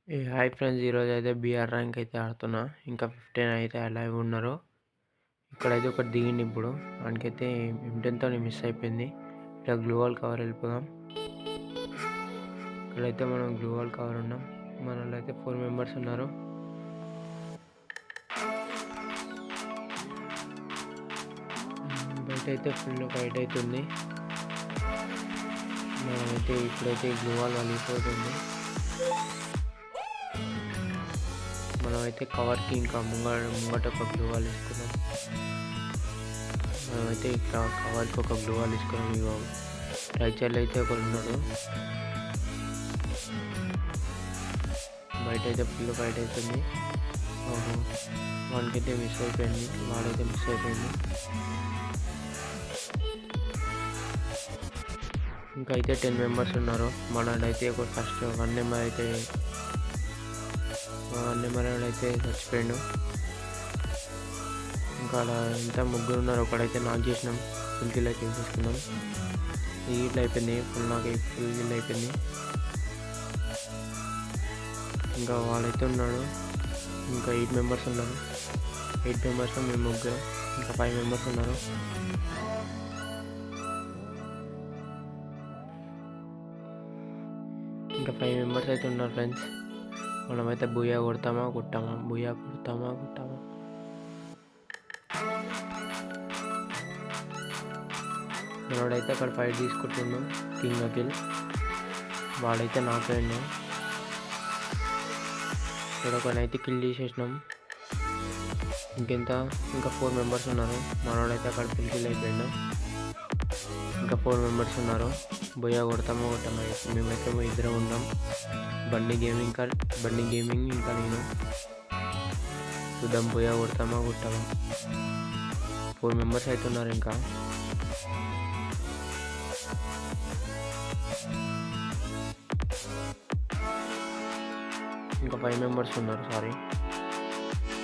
Hi friends, ఈరోజు అయితే BR rank అయితే ఆడుతున్నా. ఇంకా 15 అయితే అలైవ్ ఉన్నారు. ఇక్కడైతే ఒకటి దిగింది. ఇప్పుడు వానికైతే M10తో మిస్ అయిపోయింది. ఇక్కడ గ్లూవాల్ కవర్ వెళ్ళిపోదాం. ఇక్కడైతే మనం గ్లూవాల్ కవర్ ఉన్నాం. మనలో అయితే 4 మెంబర్స్ ఉన్నారు. బయట అయితే ఫుల్ ఫైట్ అవుతుంది. మనమైతే ఇప్పుడైతే గ్లూవాల్ వలిగిపోతుంది. మనమైతే కవర్కి ఇంకా ముంగట ఒక గ్లూవాల్ ఇస్తున్నాం. మనమైతే ఇక్కడ కవర్కి ఒక గ్లూవాల్ ఇస్తున్నాం. ఇగో రైట్ సైడ్లో అయితే ఒకరు ఉన్నాడు. బయట అయితే ఫుల్ ఫైట్ అవుతుంది. వానికైతే మిస్ అయిపోయింది. వాడైతే మిస్ అయిపోయింది. ఇంకా అయితే 10 మెంబర్స్ ఉన్నారు. మనడైతే ఒక ఫస్ట్ 1 నెంబర్ అయితే చచ్చిపోయాడు. ఇంకా అలా ఎంత ముగ్గురు ఉన్నారు. ఒకడైతే నాక్ చేసినాం. ఫుల్ కిల్ అయితే తీసుకున్నాం. ఇట్లా అయిపోయింది. ఫుల్ కిల్ అయిపోయింది. ఇంకా వాడైతే ఉన్నాడు. ఇంకా 8 మెంబర్స్ ఉన్నారు. 8 మెంబర్స్లో మేము ముగ్గురు. ఇంకా 5 మెంబర్స్ ఉన్నారు. ఇంకా 5 మెంబర్స్ అయితే ఉన్నారు ఫ్రెండ్స్. మనమైతే బుయ్యా కొడతామా కొట్టామా మనోడైతే అక్కడ ఫైట్ తీసుకుంటున్నాం. కింగ్ అఖిల్ వాడైతే నాకైనా ఇక్కడ ఒకనైతే కిల్ చేసేసినాం. ఇంకా 4 మెంబర్స్ ఉన్నారు. మనోడైతే అక్కడ ఫుల్ కిల్ అయిపోయిండు. ఇంకా 4 మెంబర్స్ ఉన్నారు. బొయ్యా కొడతామా మేమైతే ఇద్దరం ఉన్నాం. బండి గేమింగ్ ఇంకా నేను చూద్దాం. బొయ్యా కొడతామా 4 మెంబర్స్ అయితే ఉన్నారు. ఇంకా 5 మెంబర్స్ ఉన్నారు. సారీ,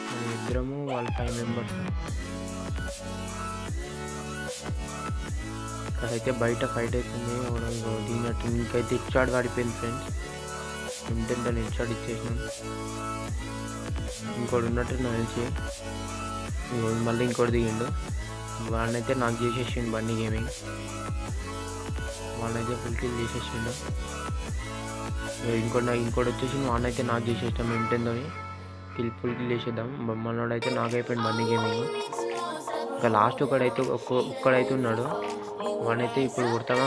మనం ఇద్దరము, వాళ్ళు 5 మెంబర్స్. ఇక్కడైతే బయట ఫైట్ అవుతుంది. దీనిట్టు ఇంకైతే ఇచ్చాడు పడిపోయింది ఫ్రెండ్స్. M10తో ఇచ్చాడు ఇచ్చేసినాం. ఇంకోటి ఉన్నట్టు నిలిచి మళ్ళీ ఇంకోటి దిగిండు. వాళ్ళనైతే నాకు చేసేసిండు. బండి గేమింగ్ వాళ్ళనైతే ఫుల్ కిల్ చేసేసిండు. ఇంకోటి వచ్చేసి వాడినైతే నాకు చేసేస్తాం. M10తో ఫుల్ కిల్ చేసేద్దాం. మనోడైతే నాకైపోయింది బండి గేమింగ్. ఇంకా లాస్ట్ ఒక్కడైతే ఉన్నాడు. వాడైతే ఇప్పుడు కొడతామా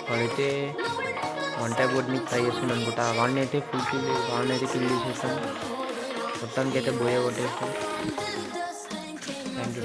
వాడైతే 1 టైప్ కొట్టి ట్రై చేస్తుంది అనుకుంటా. వాడినైతే కిల్ చేసేస్తాం. మొత్తానికి అయితే బోయ కొట్టేస్తాం. Thank you.